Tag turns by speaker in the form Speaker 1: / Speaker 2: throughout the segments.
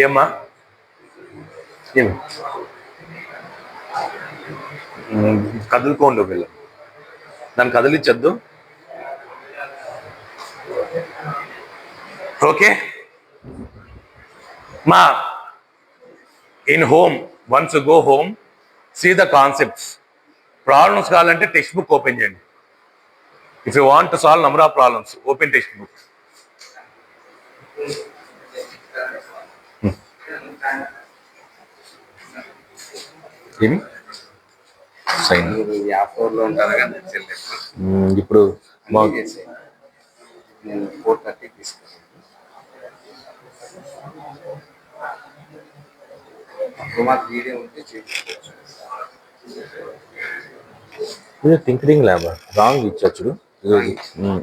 Speaker 1: ఏమ్మా ఏమి కదులుకోండి వీళ్ళు, దాన్ని కదిలించద్దు. ఓకే మా in home, once go home, see the concepts. Problems కావాలంటే టెక్స్ట్ బుక్ ఓపెన్ చేయండి. If you want to solve number of problems, open textbook. ఏమి సైన్ ఇప్పుడు
Speaker 2: నేను 4:30 తీసుకున్నాను. అప్పుడు మాకు వీడియో ఉంటే చేయించుకోవచ్చు.
Speaker 3: ఇది థింకరింగ్ ల్యాబ్ రాంగ్ ఇచ్చచ్చుడు.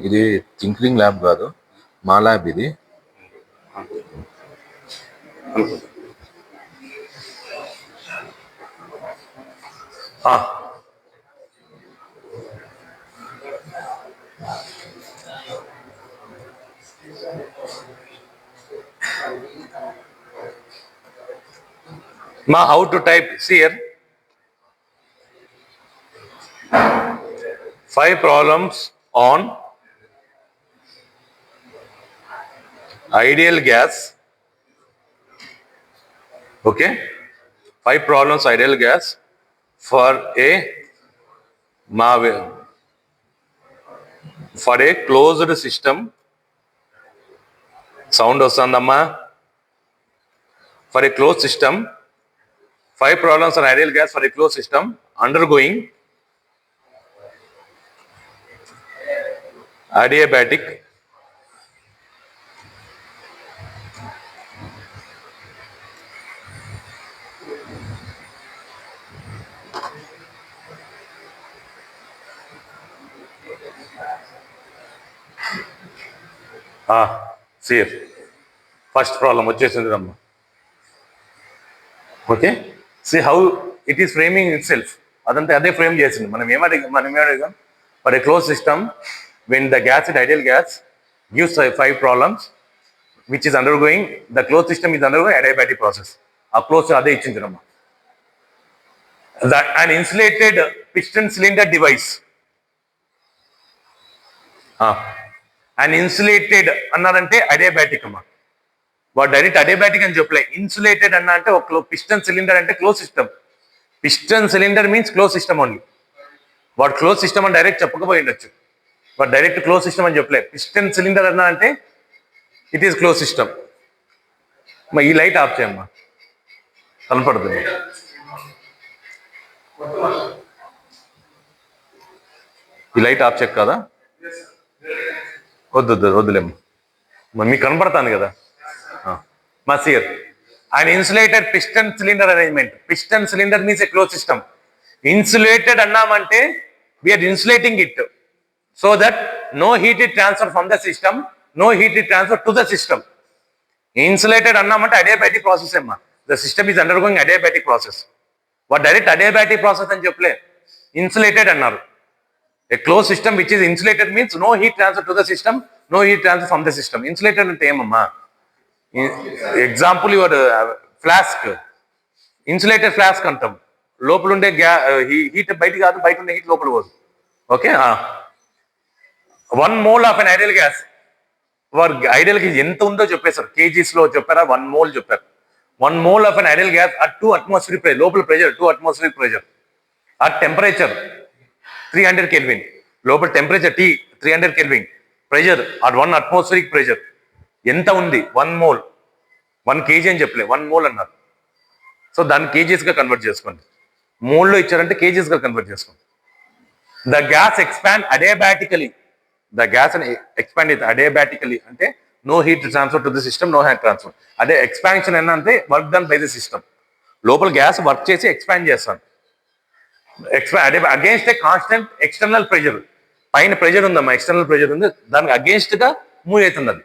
Speaker 3: ఇది థింకరింగ్ ల్యాబ్ కాదు, మా ల్యాబ్ ఇది.
Speaker 1: Ma, how to type? See here. 5 problems on ideal gas. Okay. 5 problems ideal gas for a closed system. Sound osandamma. For a closed system, 5 problems on ideal gas for a closed system undergoing adiabatic see here. First problem వచ్చేసింది రమ్మ. Okay, see how it is framing itself. అదంతా అదే frame చేసింది. మనం ఏమడిగాం? For a close system when the gas it ideal gas gives 5 problems which is undergoing, the close system is undergoing adiabatic process. ఆ close అదే ఇచ్చింది రమ్మ. An insulated piston cylinder device. And insulated అన్నారంటే adiabatic అమ్మా. వాడు direct adiabatic అని చెప్పలే. Insulated అన్న అంటే ఒక పిస్టన్ సిలిండర్ అంటే close system. Piston cylinder means close system only. వాడు క్లోజ్ సిస్టమ్ అని డైరెక్ట్ చెప్పకపోయి ఉండొచ్చు. వాడు డైరెక్ట్ క్లోజ్ సిస్టమ్ అని చెప్పలే. పిస్టన్ సిలిండర్ అన్న అంటే ఇట్ ఈస్ క్లోజ్ సిస్టమ్. మా ఈ లైట్ ఆఫ్ చేయమ్మా, కనపడుతుంది. ఈ లైట్ ఆఫ్ చెక్ కదా, వద్దులేమ్మా, మీకు కనపడతాను కదా. Here, an insulated piston cylinder arrangement. Piston cylinder means a closed system. Insulated annamante, we are insulating it so that no heat is transferred from the system, no heat is transferred to the system. Insulated annamante adiabatic process emma. The system is undergoing adiabatic process. What direct adiabatic process అని చెప్పలే, insulated అన్నారు. A closed system which is insulated means no heat transfer to the system, no heat transfer from the system. Insulated అంటే ఏమమ్మా? Example your flask, insulated flask అంటాం. లోపల ఉండే heat బయట కాదు, బయట ఉండే హీట్ లోపల పోదు. Okay, 1 mole of an ideal gas. వారు ఐడియల్ గ్యాస్ ఎంత ఉందో చెప్పేశారు, కేజీస్ లో చెప్పారా, 1 mole చెప్పారు. 1 mole of an ideal gas at 2 atmospheric pressure, లోపల pressure 2 atmospheric pressure, at temperature 300 Kelvin, లోపల temperature 300 Kelvin, pressure at 1 atmospheric pressure. ఎంత ఉంది? 1 mole. 1 kg అని చెప్పలే, 1 mole అన్నారు. సో దాన్ని కేజీస్గా కన్వర్ట్ చేసుకోండి. మోల్లో ఇచ్చారంటే కేజీస్గా కన్వర్ట్ చేసుకోండి. The gas expand adiabatically. The gas expand adiabatically అంటే no heat transfer to the system, no heat transfer. అదే ఎక్స్పాన్షన్ అంటే work done by the system. లోపల గ్యాస్ వర్క్ చేసి ఎక్స్పాండ్ చేస్తాను. Against a constant external pressure. పైన pressure ఉందమ్మా, external pressure ఉంది, దానికి అగేన్స్ట్ గా మూవ్ అవుతుంది అది.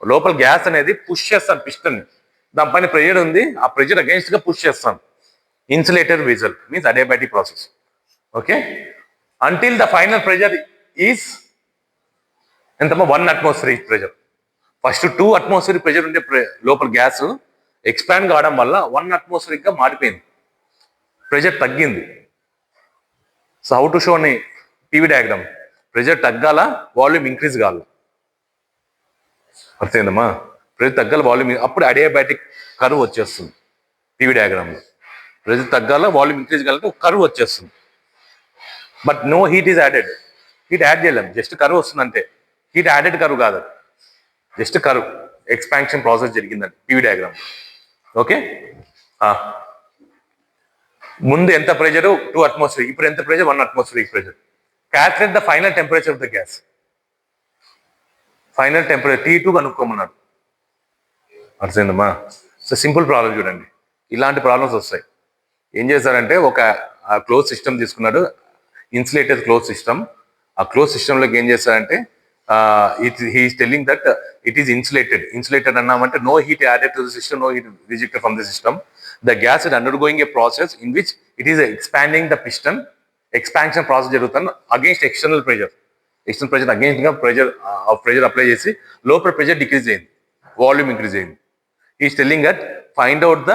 Speaker 1: లోపల గ్యాస్ అనేది పుష్ చేస్తాను పిస్టన్, దానిపైన ప్రెషర్ ఉంది, ఆ ప్రెషర్ అగేన్స్ట్ గా పుష్ చేస్తాను. Insulator whistle means adiabatic process. Okay, until the final pressure is ఎంతమ్మా 1 atmospheric pressure. First 2 atmospheric pressure ఉండే లోపల గ్యాస్ ఎక్స్పాండ్ కావడం వల్ల 1 atmospheric గా మారిపోయింది, ప్రెషర్ తగ్గింది. సో హౌ టు షో అని టీవీ డయాగ్రామ్, ప్రెషర్ తగ్గాల వాల్యూమ్ ఇంక్రీజ్ కావాలి, అర్థమైందమ్మా? ప్రెషర్ తగ్గాల వాల్యూమ్, అప్పుడు అడియాబాటిక్ కర్వ్ వచ్చేస్తుంది టీవీ డయాగ్రామ్లో. ప్రెషర్ తగ్గాల వాల్యూమ్ ఇంక్రీజ్ కావాలంటే ఒక కర్వ్ వచ్చేస్తుంది. But no heat is added, heat add చేయలేము, జస్ట్ కర్వ్ వస్తుంది అంతే. హీట్ యాడెడ్ కర్వ్ కాదు, జస్ట్ కర్వ్, ఎక్స్పాన్షన్ ప్రాసెస్ జరిగిందండి టీవీ డయాగ్రామ్. ఓకే, ముందు ఎంత ప్రెషర్ 2 atmosphere, ఇప్పుడు ఎంత pressure 1 atmospheric pressure. Calculate the final temperature of the gas, final temperature T2 కనుక్కోమన్నాడు, అర్థమైందమ్మా? సో సింపుల్ ప్రాబ్లం చూడండి, ఇలాంటి ప్రాబ్లమ్స్ వస్తాయి. ఏం చేశారంటే ఒక క్లోజ్ సిస్టమ్ తీసుకున్నాడు, ఇన్సులేటెడ్ క్లోజ్ సిస్టమ్. ఆ క్లోజ్ సిస్టంలోకి ఏం చేశారంటే he's telling that it is insulated అన్నామంటే no heat added to the system, no heat rejected from the system. The gas is undergoing a process in which it is expanding the piston. Expansion process జరుగుతుంది against external pressure. External pressure against గా pressure apply చేసి లోపల pressure decrease అయింది, volume increase అయింది. Is telling that find out the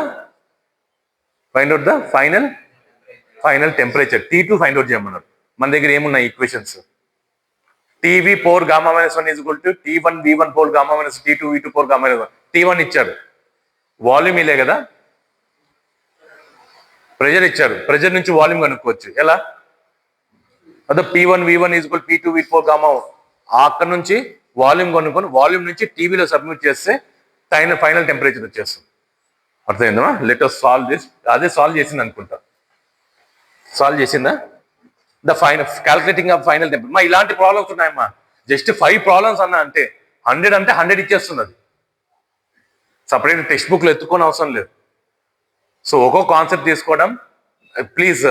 Speaker 1: final temperature T2 find out చేయమన్నారు. మన దగ్గర ఏమున్నాయి equations? TV power gamma minus 1 is equal to T1 V1 power gamma minus T2 V2 power gamma minus 1. T1 ఇచ్చారు, volume ఇలే కదా, pressure ఇచ్చారు, pressure నుంచి volume కనుక్కోవచ్చు. ఎలా? అదే P1 V1 is equal P2 V4 gamma, అక్కడ నుంచి వాల్యూమ్ కనుక్కొని వాల్యూమ్ నుంచి టీవీలో సబ్మిట్ చేస్తే ఫైనల్ టెంపరేచర్ వచ్చేస్తుంది. అర్థమైందమ్మా? Let us solve this. అదే సాల్వ్ చేసింది అనుకుంటా, సాల్వ్ చేసిందా? The final calculating of final temperature. మా ఇలాంటి ప్రాబ్లమ్స్ ఉన్నాయమ్మా, జస్ట్ 5 ప్రాబ్లమ్స్ అన్నా అంటే 100 అంటే 100 ఇచ్చేస్తుంది అది. సపరేట్ టెక్స్ట్ బుక్లో ఎత్తుకోని అవసరం లేదు. సో ఒక్కో కాన్సెప్ట్ తీసుకోవడం. ప్లీజ్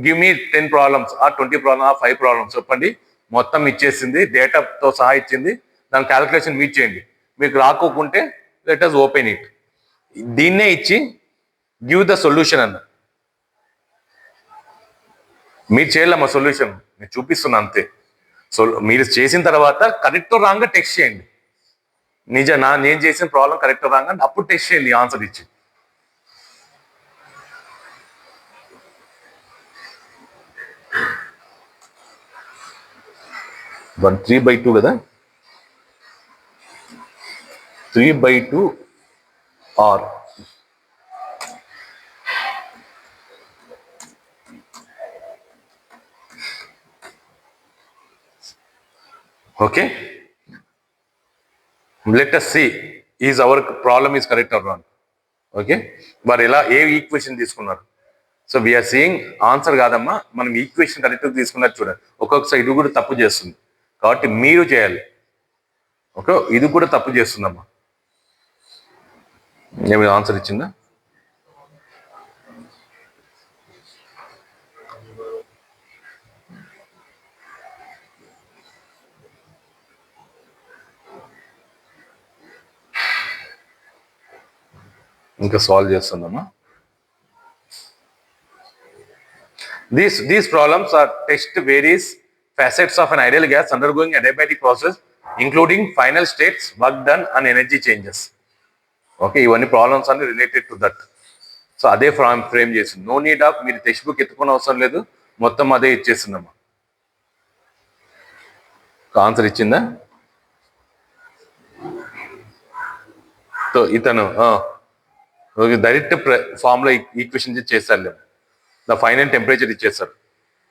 Speaker 1: గివ్ మీ 10 ప్రాబ్లమ్స్ ఆ 20 ప్రాబ్లమ్ ఆ 5 ప్రాబ్లమ్స్ చెప్పండి. మొత్తం ఇచ్చేసింది, డేటాతో సహా ఇచ్చింది, దాని క్యాల్కులేషన్ మీట్ చేయండి. మీకు రాకోకుంటే లెట్ us ఓపెన్ ఇట్. దీన్నే ఇచ్చి గివ్ ద సొల్యూషన్ అన్న, మీరు చేయాలమ్మా సొల్యూషన్, నేను చూపిస్తున్నా అంతే. సో మీరు చేసిన తర్వాత కరెక్ట్ రాంగ్ టెక్స్ట్ చేయండి. నేను చేసిన ప్రాబ్లం కరెక్ట్ రాంగ్ అంటే అప్పుడు టెక్స్ట్ చేయండి ఆన్సర్ ఇచ్చి. వన్ 3/2 కదా, 3/2 are okay, let us see is our problem is correct or wrong. Okay, మరి ఎలా ఏ ఈక్వేషన్ తీసుకున్నారు? సో వీఆర్ సీయింగ్ ఆన్సర్ కాదమ్మా, మనం ఈక్వేషన్ కరెక్ట్ తీసుకున్నట్టు చూడండి. ఒక్కొక్కసారి ఇది కూడా తప్పు చేస్తుంది కాబట్టి మీరు చేయాలి. ఓకే, ఇది కూడా తప్పు చేస్తుందమ్మా. ఏమి ఆన్సర్ ఇచ్చిందా? ఇంకా solve చేస్తుందమ్మా. These problems are test various facets of an ideal gas undergoing adiabatic process, including final states, work done, and energy changes. Okay, ఇవన్నీ ప్రాబ్లమ్స్ అన్ని రిలేటెడ్ టు దట్. సో అదే ఫ్రేమ్ చేసింది. నో నీడ్ ఆఫ్ మీరు text book ఎత్తుకునే అవసరం లేదు, మొత్తం అదే ఇచ్చేసిందమ్మా. Answer ఇచ్చిందా? సో ఇతను డైరెక్ట్ ఫార్ములా ఈక్వేషన్ చేస్తారు, ద ఫైనల్ టెంపరేచర్ ఇచ్చేస్తారు.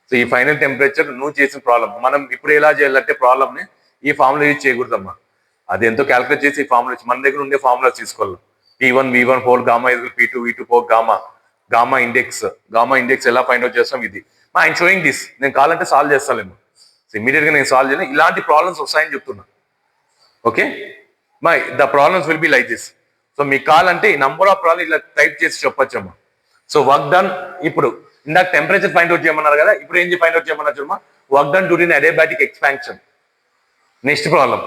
Speaker 1: సో ఈ ఫైనల్ టెంపరేచర్ నువ్వు చేసిన ప్రాబ్లం మనం ఇప్పుడు ఎలా చేయాలంటే ప్రాబ్లమ్ని ఈ ఫార్ములా యూజ్ చేయకూడదమ్మా. అది ఎంతో క్యాల్కులేట్ చేసి ఈ ఫార్ములా మన దగ్గర ఉండే ఫార్ములాస్ తీసుకోవాలి. T1 V1 4 గామా ఇది P2 V2 4 గామా ఇండెక్స్ ఎలా ఫైండ్ అవుట్ చేస్తాం ఇది. ఐఎమ్ షోయింగ్ దిస్, నేను కావాలంటే సాల్వ్ చేస్తాను. సో ఇమీడియట్ గా నేను సాల్వ్ చేయను, ఇలాంటి ప్రాబ్లమ్స్ వస్తాయని చెప్తున్నా. Okay, the problems will be like this. So మీకు కావాలంటే ఈ నంబర్ ఆఫ్ ప్రాబ్లమ్ ఇలా టైప్ చేసి చెప్పొచ్చమ్మా. సో వర్క్ డన్, ఇప్పుడు ఇందాక టెంపరేచర్ ఫైండ్ అవుట్ చేయమన్నారు కదా, ఇప్పుడు ఏం ఫైండ్ అవుట్ చేయమన్నారు చూడమ్మా. Work done during adiabatic expansion. Next problem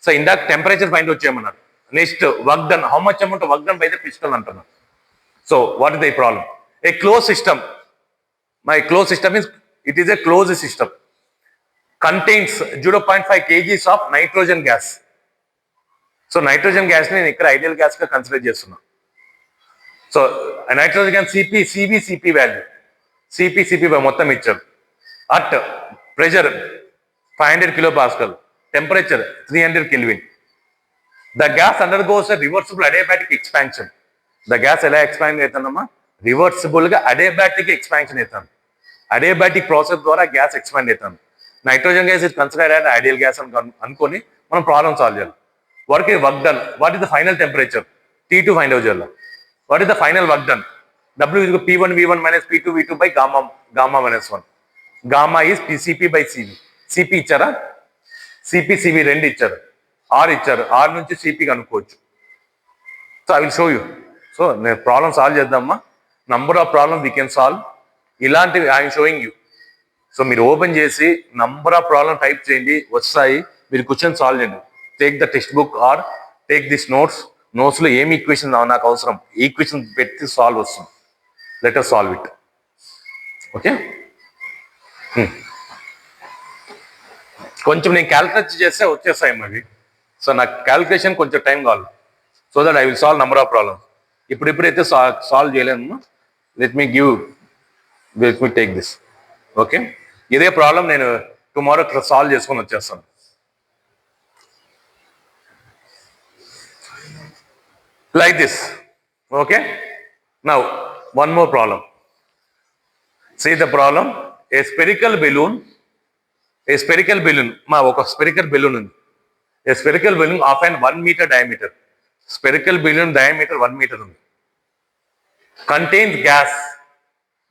Speaker 1: so ఇందాక టెంపరేచర్ ఫైండ్ అవుట్ చేయమన్నారు. Next work done, how much amount work done by the piston అంటున్నారు. So what is the problem? A close system, my close system is, it is a close system, contains 0.5 kgs of nitrogen gas. So nitrogen gas నేను ఇక్కడ ideal gas గా consider చేస్తున్నా. So nitrogen gas CP value, CP మొత్తం ఇచ్చారు. At pressure 500 kPa, temperature 300 Kelvin. The gas undergoes reversible adiabatic expansion. The gas ఎలా expand అవుతుందమ్మా? Reversible గా adiabatic expansion అవుతాను. అడియాబాటిక్ ప్రాసెస్ ద్వారా గ్యాస్ ఎక్స్పాండ్ అవుతాను. Nitrogen gas is considered as ideal gas అనుకొని మనం ప్రాబ్లమ్ సాల్వ్ చేయాలి. Work done, what is the final temperature? T2 find out చేయాలి. What is the final work done? W is P1 V1 minus P2 V2 by gamma minus 1. Gamma is CP by CV. CP ఇచ్చారా? CP CV రెండు ఇచ్చారు, R ఇచ్చారు, R నుంచి CP కనుక్కోవచ్చు. So I will show you. So నేను problem solve చేద్దామా? Number of problem we can solve. ఇలాంటివి I'm showing you. So మీరు ఓపెన్ చేసి నంబర్ ఆఫ్ ప్రాబ్లమ్ టైప్ చేయండి, వస్తాయి. మీరు క్వశ్చన్ సాల్వ్ చేయండి. Take the textbook or take this notes. నోట్స్లో ఏమి ఈక్వేషన్ నాకు అవసరం, ఈక్వేషన్ పెట్టి సాల్వ్ వస్తుంది. Let us solve it. Okay, కొంచెం నేను క్యాల్కులేట్ చేస్తే వచ్చేస్తాయి అవి. సో నాకు క్యాల్కులేషన్ కొంచెం టైం కావాలి. So that I will solve number of problems. ఇప్పుడైతే సాల్వ్ చేయలేము. Let me take this. Okay, ఇదే ప్రాబ్లం నేను టుమారో సాల్వ్ చేసుకొని వచ్చేస్తాను. Like this. Okay, now one more problem. See the problem. A spherical balloon మా ఒక spherical balloon ఉంది. A spherical balloon of an 1 meter diameter. Spherical balloon diameter 1 meter ఉంది. Contains gas.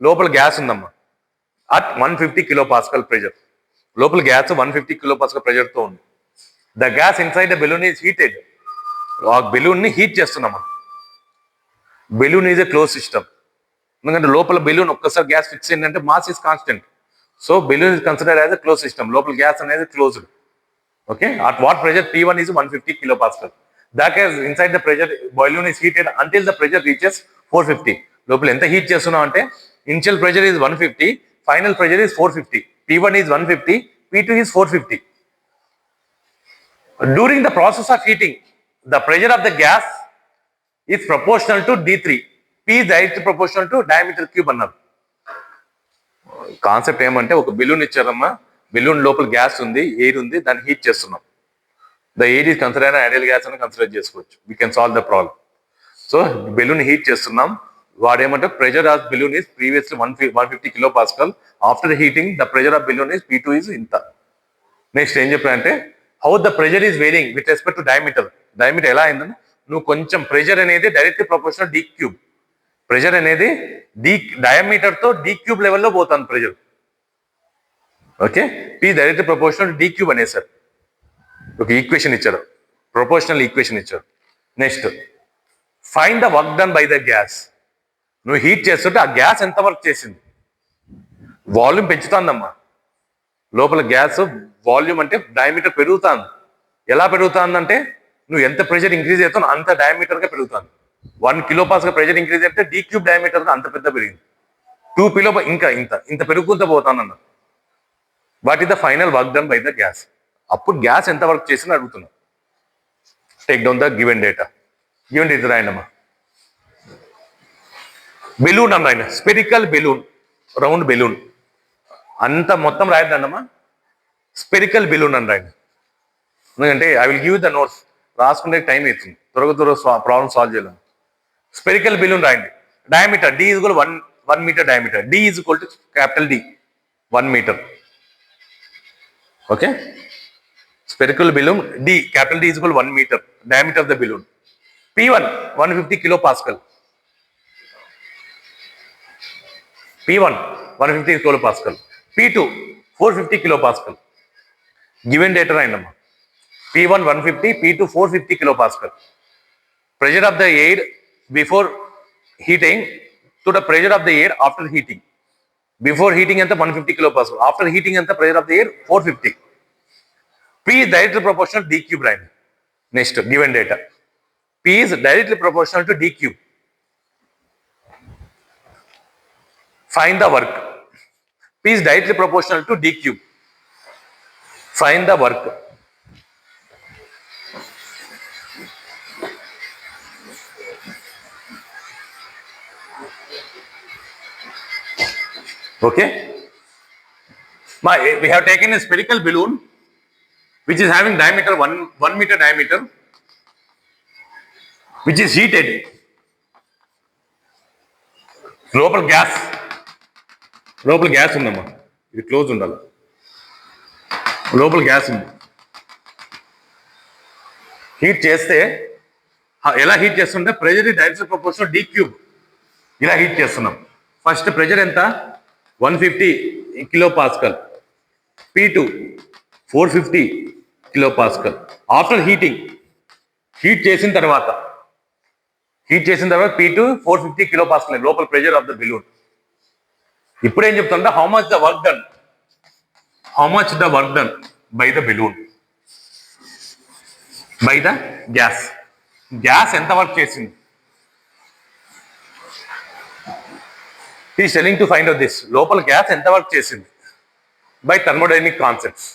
Speaker 1: లోపల gas ఉందమ్మా. At 150 kPa pressure. లోపల gas 150 kPa pressure తో ఉంది. The gas inside the balloon is heated. ఆ బెలూన్ ని హీట్ చేస్తున్నాం. Balloon is a close system. ఎందుకంటే లోపల బెలూన్ ఒక్కసారి గ్యాస్ ఫిక్స్ అయిందంటే mass is constant. So balloon is considered as a close system. లోపల గ్యాస్ అనేది closed. Okay, at what pressure? P1 is 150 kPa. That is inside the pressure balloon is heated until the pressure reaches 450. లోపల ఎంత heat చేస్తున్నాం అంటే initial pressure is 150, final pressure is 450. P1 is 150, P2 is 450. During the process of heating, the pressure of the gas is proportional to D3. P is directly proportional to diameter cube అన్నారు. Concept ఏమంటే ఒక balloon ఇచ్చారమ్మా, balloon లోపల gas ఉంది, air ఉంది, దాన్ని heat చేస్తున్నాం. The air is consider ideal gas అని కన్సిడర్ చేసుకోవచ్చు. We can solve the problem. So balloon heat చేస్తున్నాం. వాడేమంటే pressure of balloon is previously 150 kPa. After heating the pressure of balloon is P2 is ఇంత. Next ఏం చెప్పారంటే how the pressure is varying with respect to diameter. Diameter ఎలా అయిందని నువ్వు కొంచెం pressure అనేది directly proportional D cube. Pressure అనేది diameter తో D క్యూబ్ లెవెల్లో పోతుంది pressure. Okay, P directly proportional D cube అనేసారు. ఒక ఈక్వేషన్ ఇచ్చారు, ప్రపోర్షనల్ ఈక్వేషన్ ఇచ్చారు. Next find the work done by the gas. నువ్వు హీట్ చేస్తుంటే ఆ గ్యాస్ ఎంత వర్క్ చేసింది? వాల్యూమ్ పెంచుతుందమ్మా. లోపల గ్యాస్ వాల్యూమ్ అంటే డయామీటర్ పెరుగుతుంది. ఎలా పెరుగుతుందంటే నువ్వు ఎంత ప్రెషర్ ఇంక్రీజ్ అవుతావు అంత డయామీటర్ గా పెరుగుతుంది. 1 kPa ప్రెషర్ ఇంక్రీజ్ అయితే D క్యూబ్ డయామీటర్ గా అంత పెద్ద పెరిగింది. 2 kPa ఇంకా ఇంత పెరుగుకుంటూ పోతాను అన్న. What is the final work done by the gas? అప్పుడు గ్యాస్ ఎంత వర్క్ చేసిందో అడుగుతున్నా. Take down the given data. Given data రాయండమ్మా. బెలూన్ అని రాయండి. స్పెరికల్ బెలూన్, రౌండ్ బెలూన్ అంత మొత్తం రాయద్దమ్మా. స్పెరికల్ బెలూన్ అని రాయండి. ఎందుకంటే I will give the notes. రాసుకుంటే టైం అవుతుంది, త్వరగా ప్రాబ్లమ్ సాల్వ్ చేయలేము. స్పెరికల్ బెలూన్ రాయండి. Diameter D is equal 1 metre diameter. D is equal to capital D 1 metre. Okay, spherical balloon D, capital D is equal 1 metre diameter of the balloon. P1 150 kPa. P1 150 kPa. P2 450 kPa. Given data రాయండమ్మా. P1 150, P2 450 kPa. Pressure of the air before heating to the pressure of the air after heating. Before heating anta 150 kPa. After heating anta pressure of the air 450. P is directly proportional D cube రాయండి. Next, given data. P is directly proportional to D cube. Find the work. P is directly proportional to D cube. Find the work. Okay. We have taken a spherical balloon which is having diameter 1 meter diameter, which is heated. లోపల gas ఉందమ్మా, ఇది close ఉండాలి. లోపల gas ఉంది. Heat చేస్తే ఎలా heat చేస్తుంటే pressure is directly proportional D cube. ఇలా హీట్ చేస్తున్నాం. ఫస్ట్ ప్రెజర్ ఎంత? 150 kilo pascal. P2 450 kilo pascal. After heat చేసిన తర్వాత P2 450 కిలో పాస్కల్ లోపల ప్రెజర్ ఆఫ్ ద బిలూన్. ఇప్పుడు ఏం చెప్తుంటే how much the work done by the balloon, by the gas ఎంత వర్క్ చేసింది. Is telling to find out this. లోపల gas ఎంత వర్క్ చేసింది బై థర్మోడైనమిక్ కాన్సెప్ట్స్.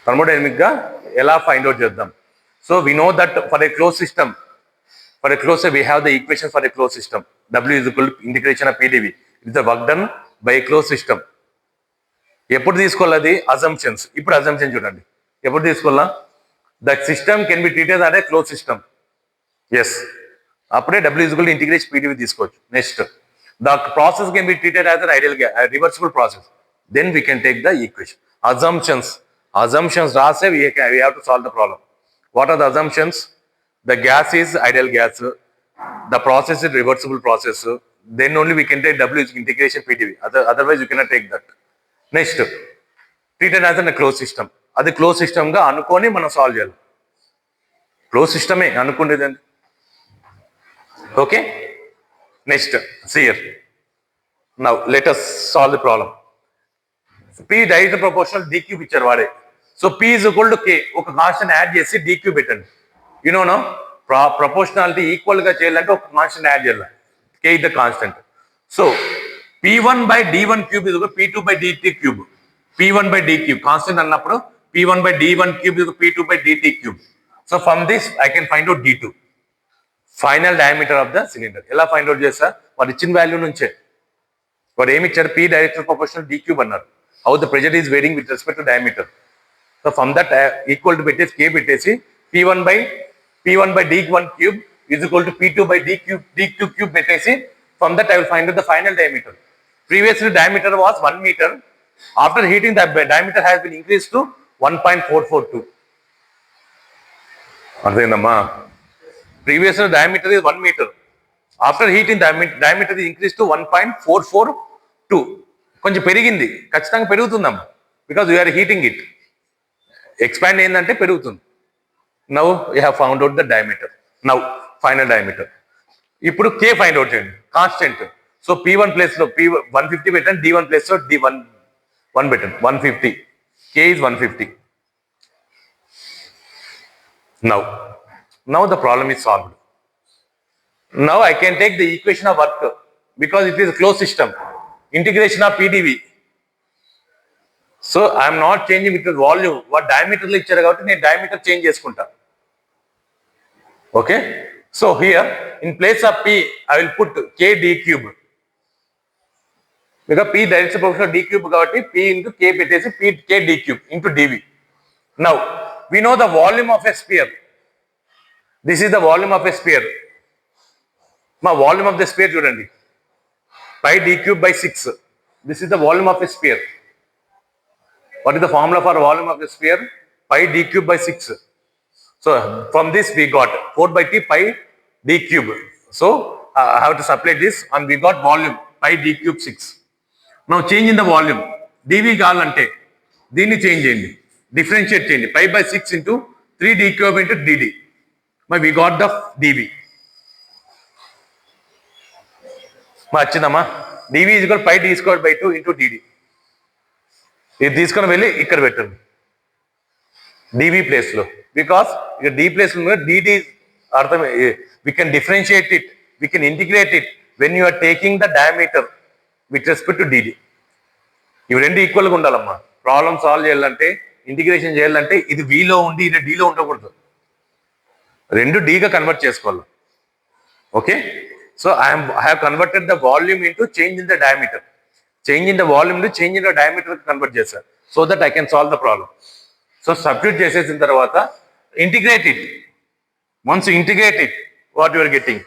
Speaker 1: థర్మోడైనమిక్ గా ఎలా ఫైండ్ అవుట్ చేద్దాం. So we know that for a close system, we have the equation for a closed system. W is equal to integration of PdV. It is the work done by a closed system. ఎప్పుడు తీసుకోవాలి? Assumptions. ఇప్పుడు assumption చూడండి. ఎప్పుడు తీసుకోవాలా? That system can be treated as a closed system. Yes, అప్పుడే W is equal to integration PdV తీసుకోవచ్చు. Next, the process can be treated as an ideal gas, a reversible process. Then we can take the equation. Assumptions రాస్తే we have to solve the problem. What are the assumptions? The gas is ideal gas, the process is reversible process, then only we can take W is integration PdV. Otherwise you cannot take that. Next, treated as a closed system. అది close system గా అనుకొని మనం solve చేయాలి. Close సిస్టమే అనుకునేది. Okay, next see here. Now let us solve the problem. P directly proportional D cube ఇచ్చారు వాడే. So P is equal to K. ఒక constant add చేసి D cube పెట్టండి. నో ప్రపోర్షనాలిటీ ఈక్వల్ గా చేయాలంటే ఒక కాన్స్టెంట్ యాడ్ చేయాలి. K is the constant. So P1 by D1 cube is equal to P2 by DT cube. P1 by D cube constant అన్నప్పుడు P1 by D1 cube is equal to P2 by DT cube. So from this I can find out D2, final diameter of the cylinder. ఎలా find out చేస్తా? వాడు ఇచ్చిన value నుంచే. వాడు ఏమి ఇచ్చారు? P directly proportional D cube అన్నారు. How the pressure is varying with respect to diameter. So from that equal to పెట్టేసి K పెట్టేసి P1 by D1 cube is equal to P2 by D2 cube పెట్టేసి from that I will find out the final diameter. Previously diameter was 1 meter. After heating the diameter has been increased to 1.442. అర్థమైందమ్మా? Previously diameter is 1 meter. After heating diameter is increased to 1.442. కొంచెం పెరిగింది, ఖచ్చితంగా పెరుగుతుందమ్మా, because we are heating it. Expand ఏంటంటే పెరుగుతుంది. Now we have found out the diameter. Now final diameter. ఇప్పుడు K find out చేయండి, constant. So P1 place లో P150 పెట్టండి, D1 place లో D1 పెట్టండి. 150. K is 150. Now the problem is solved. Now I can take the equation of work because it is a closed system. Integration of PdV. So I am not changing with the volume. What diameter లో ఇచ్చారు కాబట్టి నేను diameter change చేసుకుంటా. Okay, so here in place of P I will put K D cube, because P directly proportional D cube కాబట్టి P into K పెట్టేసి K D cube into dV. Now we know the volume of a sphere. This is the volume of a sphere. మా volume of the sphere చూడండి, pi D cube by 6. This is the volume of a sphere. What is the formula for volume of a sphere? Pi D cube by 6. So from this we got 4 by T pi D cube. So I have to subtract this and we got volume pi D cube 6. Now change in the volume. dV కావాలంటే దీన్ని change చేయండి, differentiate చేయండి. pi by 6 into 3 D cube into dd. We got the dV. వచ్చిందమ్మా? dV is equal to pi d squared by 2 into dd. ఇది తీసుకొని వెళ్ళి ఇక్కడ పెట్టండి. డివి ప్లేస్లో, బికాస్ ఇక డి ప్లేస్లో డిడి అర్థం, we can differentiate it, we can integrate it when you are taking the diameter with respect to DD. ఇవి రెండు ఈక్వల్గా ఉండాలమ్మా. ప్రాబ్లమ్ సాల్వ్ చేయాలంటే, ఇంటిగ్రేషన్ చేయాలంటే ఇది విలో ఉండి ఇది డిలో ఉండకూడదు, రెండు డిగా కన్వర్ట్ చేసుకోవాలి. Okay, so I have converted the volume into change in the diameter, change in the volume ని change in the diameter convert చేశారు, so that I can solve the problem. So substitute చేసేసిన తర్వాత integrate it. Once integrate it, what you are getting,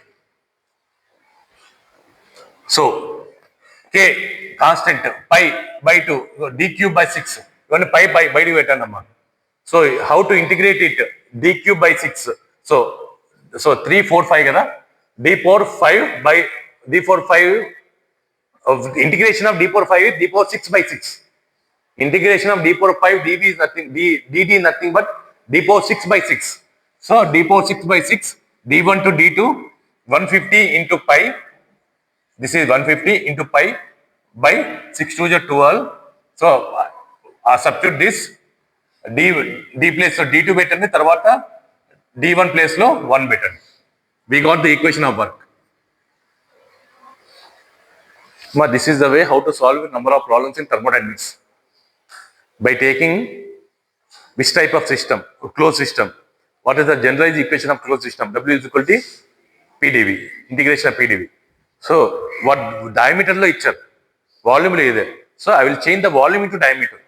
Speaker 1: so k constant pi by 2 d cube by 6, ఇవన్నీ pi బయటికి పెట్టండి అమ్మా. So how to integrate it, d cube by 6, so 3 4 5 కదా, d power 5 by d power 5, integration of d power 5 is d power 6 by 6. Integration of d power 5 dv is nothing, dt is nothing but d power 6 by 6. So d power 6 by 6, d1 to d2, 150 into pi. This is 150 into pi by 6 to the 12. So substitute this d place లో d2 పెట్టండి, తర్వాత d1 place లో 1 పెట్టండి. We got the equation of work. This is the way how to solve a number of problems in thermodynamics. By taking which type of system, closed system. What is the generalized equation of closed system? W is equal to PdV, integration of PdV. So what diameter lo ichcharu, volume lo ide. So I will change the volume into diameter.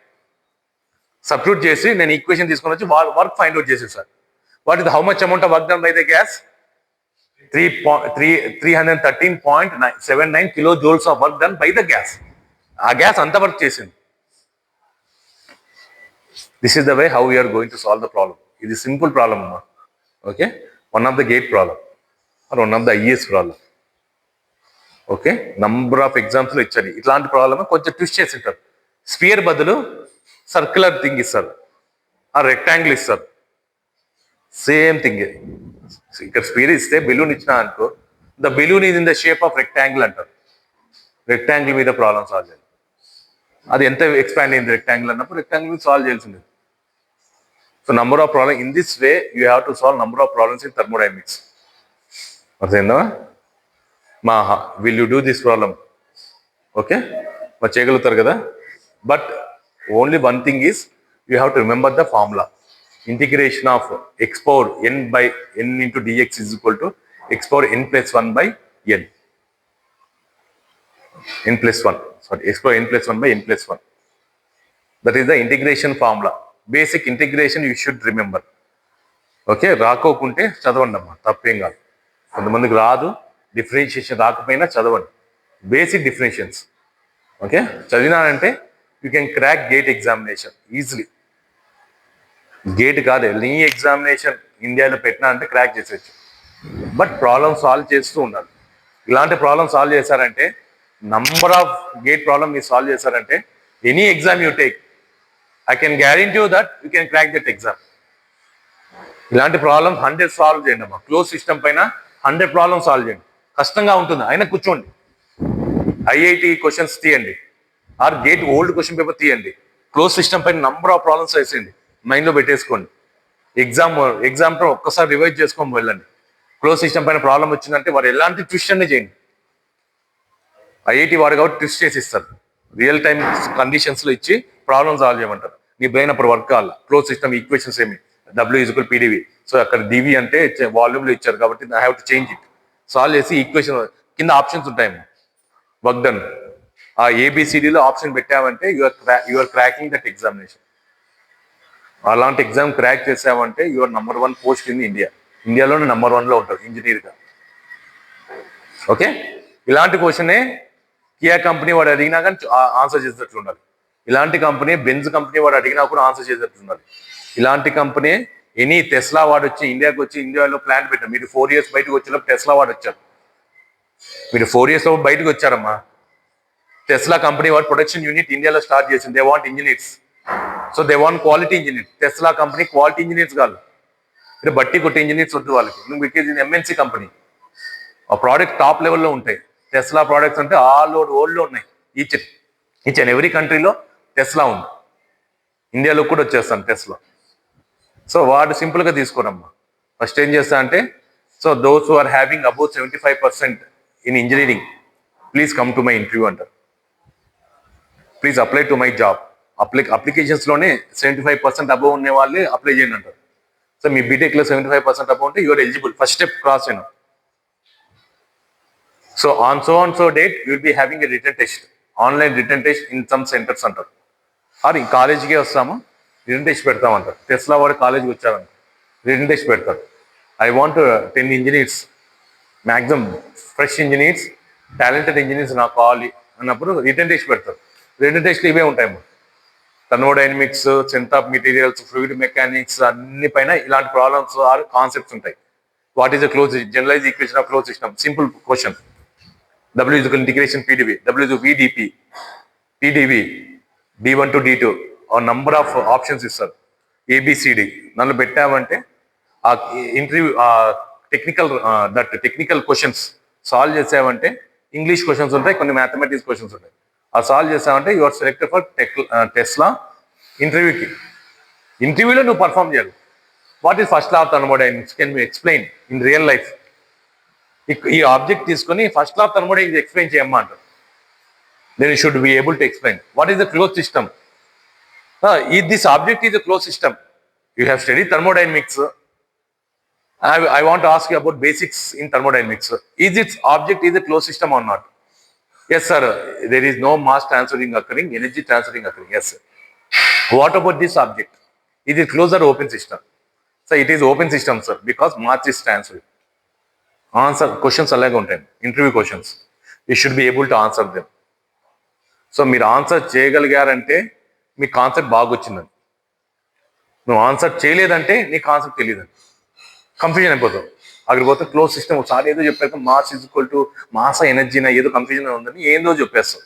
Speaker 1: Substitute chesi nenu equation తీసుకొని వచ్చి work find out చేసేసాను. What is how much amount of work done by the gas? 313.79 kilojoules of work done by the gas. ఆ gas అంత work చేసింది. This is the way how we are going to solve the problem. ఇది simple problem అమ్మా. Okay, one of the gate problem or one of the IAS problem. Okay, number of ఎగ్జామ్స్లో ఇచ్చారు ఇట్లాంటి problem. కొంచెం twist చేసి ఉంటారు, spear బదులు circular thing ఇస్తారు, ఆ రెక్టాంగిల్ ఇస్తారు, సేమ్ థింగ్. ఇక్కడ స్పియర్ ఇస్తే బెలూన్ ఇచ్చినా అనుకో, the balloon is in the shape of rectangle అంటారు. రెక్టాంగిల్ మీద ప్రాబ్లమ్ సాల్వ్ చేయాలి. అది ఎంత ఎక్స్పాండ్ అయింది రెక్టాంగిల్ అన్నప్పుడు రెక్టాంగిల్ మీద సాల్వ్ చేయాల్సింది. So number of problem in this way you have to solve number of problems in thermodynamics. అర్థమైందా మా? Will you do this problem? Okay, మరి చేయగలుగుతారు కదా. But only one thing is you have to remember the formula. Integration of x power n by n into dx is equal to x power n plus 1 by n. N plus 1, sorry, x power n plus 1 by n plus 1. That is the integration formula. Basic integration you should remember. Okay, రాకోకుంటే చదవండి అమ్మా, తప్పేం కాదు. కొంతమందికి రాదు, differentiation రాకపోయినా చదవండి, basic differentiations. Okay, చదివినారంటే you can crack GATE examination easily. GATE కాదు, ఎనీ ఎగ్జామినేషన్ ఇండియాలో పెట్టినా అంటే క్రాక్ చేసేచ్చు. బట్ ప్రాబ్లమ్ సాల్వ్ చేస్తూ ఉండాలి. ఇలాంటి ప్రాబ్లమ్ సాల్వ్ చేశారంటే, నంబర్ ఆఫ్ గేట్ ప్రాబ్లమ్ మీరు సాల్వ్ చేశారంటే, any exam you take, I can guarantee you that you can crack that exam. ఇలాంటి ప్రాబ్లమ్ 100 సాల్వ్ చేయండి అమ్మా. క్లోజ్ సిస్టమ్ పైన 100 ప్రాబ్లమ్ సాల్వ్ చేయండి. కష్టంగా ఉంటుంది, అయినా కూర్చోండి. ఐఐటి క్వశ్చన్స్ తీయండి, or GATE old question paper తీయండి. క్లోజ్ సిస్టమ్ పైన నంబర్ ఆఫ్ ప్రాబ్లమ్స్ వేసేయండి, మైండ్లో పెట్టేసుకోండి. ఎగ్జామ్తో ఒక్కసారి రివైజ్ చేసుకొని వెళ్ళండి. క్లోజ్ సిస్టమ్ పైన ప్రాబ్లం వచ్చిందంటే వారు ఎలాంటి ట్విస్ట్ అనే చేయండి. ఐఐటి వాడు కాబట్టి ట్విస్ట్ చేసి ఇస్తారు, రియల్ టైమ్ కండిషన్స్లో ఇచ్చి ప్రాబ్లమ్ సాల్వ్ చేయమంటారు. నీ బ్రెయిన్ అప్పుడు వర్క్ కావాలి. క్లోజ్ సిస్టమ్ ఈక్వేషన్స్ ఏమి, W is equal PDV. So అక్కడ డివి అంటే వాల్యూమ్లో ఇచ్చారు కాబట్టి I have to change it. Solve చేసి ఈక్వేషన్ కింద ఆప్షన్స్ ఉంటాయి, వర్క్ డన్. ఆ ఏబిసిడిలో ఆప్షన్ పెట్టామంటే యూఆర్ క్రాకింగ్ దట్ ఎగ్జామినేషన్. అలాంటి ఎగ్జామ్ క్రాక్ చేసామంటే your number 1 post in India. ఇండియాలోనే నంబర్ 1లో ఉంటారు ఇంజనీర్గా. ఓకే, ఇలాంటి క్వశ్చనే కియా కంపెనీ వాడు అడిగినా కానీ ఆన్సర్ చేసేటట్లు ఉండాలి. ఇలాంటి కంపెనీ బెంజ్ కంపెనీ వాడు అడిగినా కూడా ఆన్సర్ చేసేటట్లు ఉండాలి. ఇలాంటి కంపెనీ ఎనీ టెస్లా వాడు వచ్చి ఇండియాకి వచ్చి ఇండియాలో ప్లాంట్ పెట్టారు. మీరు 4 years బయటకు వచ్చినప్పుడు టెస్లా వాడు వచ్చారు. మీరు 4 years బయటకు వచ్చారమ్మా. టెస్లా కంపెనీ వాడు ప్రొడక్షన్ యూనిట్ ఇండియాలో స్టార్ట్ చేసింది. They want engineers, so they want quality engineers. Tesla company quality engineers కాదు, ఇక్కడ బట్టి కొట్టే ఇంజనీర్స్ వద్దు వాళ్ళకి. బికాజ్ ఇది ఎంఎన్సీ కంపెనీ, ఆ ప్రోడక్ట్ టాప్ లెవెల్లో ఉంటాయి. టెస్లా ప్రోడక్ట్స్ అంటే ఆల్ ఓవర్ వరల్డ్లో ఉన్నాయి. ఈచ్ అండ్ ఎవ్రీ కంట్రీలో టెస్లా ఉంది. ఇండియాలో కూడా వచ్చేస్తాను టెస్లా. సో వాడు సింపుల్గా తీసుకోరమ్మా. ఫస్ట్ ఏం చేస్తా అంటే, so those who are having about 75% in engineering please come to my interview అంటారు. Please apply to my job. అప్లికేషన్స్లోనే 75% అబౌవ్ ఉన్న వాళ్ళే అప్లై చేయండి అంటారు. సో మీ బీటెక్లో 75% అబౌవ్ ఉంటే you are eligible. First step cross అయినా. So on so date you will be having a written test, online written test in some centres అంటారు. Or ఈ కాలేజీకే వస్తాము, రిటర్న్ టెస్ట్ పెడతామంటారు. టెస్లా వాడు కాలేజీకి వచ్చారంట, రిటర్న్ టెస్ట్ పెడతారు. I want 10 engineers, maximum fresh engineers, talented engineers నాకు కావాలి అన్నప్పుడు రిటర్న్ టెస్ట్ పెడతారు. రిటర్న్ టెస్ట్లు ఇవే ఉంటాయి. Thermodynamics, strength of materials, fluid mechanics అన్ని పైన ఇలాంటి ప్రాబ్లమ్స్ ఆర్ కాన్సెప్ట్స్ ఉంటాయి. What is the close generalize equation of close system? Simple question. W is equal to integration PdV, W is VdP, PdV, D1 to D2 or number of options ఇస్తారు, ABCD. నన్ను పెట్టామంటే ఆ interview technical questions solve చేసామంటే, English questions ఉంటాయి, కొన్ని mathematics questions ఉంటాయి. ఆ solve చేసామంటే you are selected for Tesla ఇంటర్వ్యూకి. ఇంటర్వ్యూలో నువ్వు పర్ఫామ్ చేయాలి. What is first law of thermodynamics? Can you explain in real life? ఈ ఆబ్జెక్ట్ తీసుకొని first law of thermodynamics explain చేయమ్మా అంటారు. Then you should be able to explain what is the close system. This object is the close system. You have study thermodynamics. I want to ask you about basics in thermodynamics. Is its object is a closed system or not? Yes, sir. There is no mass transferring occurring, energy transferring occurring. Yes, sir. What about this object? Is it closed or open system? So it is open system, sir, because mass is transferred. Answer questions alage untayi, interview questions. You should be able to answer them. So మీరు answer చేయగలిగారంటే మీ concept బాగా వచ్చిందని. నువ్వు answer చేయలేదంటే నీ concept తెలియదని, confusion అయిపోతావు. అక్కడికి పోతే క్లోజ్ సిస్టమ్ ఒకసారి ఏదో చెప్పాక మాస్ ఈజ్ ఈక్వల్ టు మాసా ఎనర్జీనా ఏదో కన్ఫ్యూజన్ ఉందని ఏందో చెప్పేస్తావు.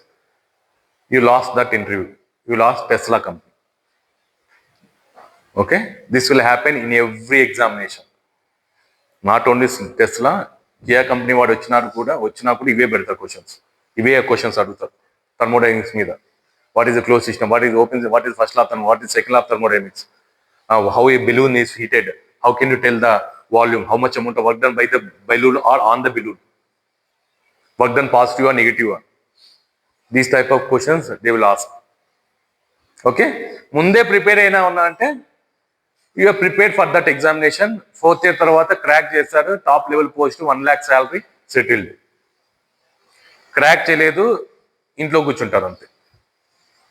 Speaker 1: You lost that interview, you lost Tesla company. Okay, this will happen in every examination. Not only Tesla, Kia company వాడు వచ్చినప్పుడు ఇవే పెడతారు క్వశ్చన్స్. ఇవే క్వశ్చన్స్ అడుగుతారు థర్మోడైనమిక్స్ మీద. What is the close system, what is open, what is first law, what is second law thermodynamics, how A balloon is heated, how can you tell the volume, how much amount of work done by the balloon or on the balloon, work done positive or negative. These type of questions they will ask. Okay, munde prepare aina unna ante you are prepared for that examination. 4th year tarvata crack chesaru, top level post, 1 lakh salary, settled. Crack cheyaledu, intlo కూర్చుంటారు అంతే.